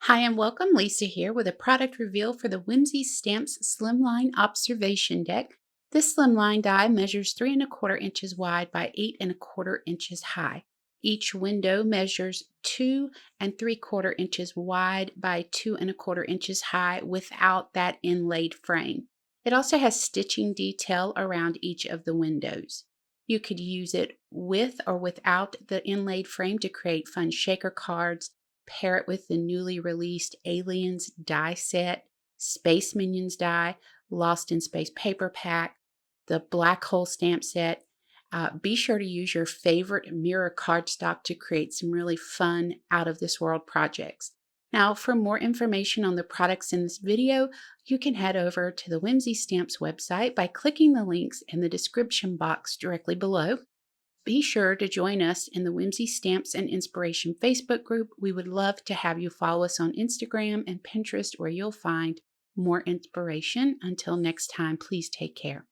Hi and welcome, Lisa here with a product reveal for the Whimsy Stamps Slimline Observation Deck. This slimline die measures 3¼ inches wide by 8¼ inches high. Each window measures 2¾ inches wide by 2¼ inches high without that inlaid frame. It also has stitching detail around each of the windows. You could use it with or without the inlaid frame to create fun shaker cards, pair it with the newly released Aliens die set, Space Minions die, Lost in Space paper pack, the Black Hole stamp set. Be sure to use your favorite mirror cardstock to create some really fun out of this world projects. Now, for more information on the products in this video, you can head over to the Whimsy Stamps website by clicking the links in the description box directly below. Be sure to join us in the Whimsy Stamps and Inspiration Facebook group. We would love to have you follow us on Instagram and Pinterest, where you'll find more inspiration. Until next time, please take care.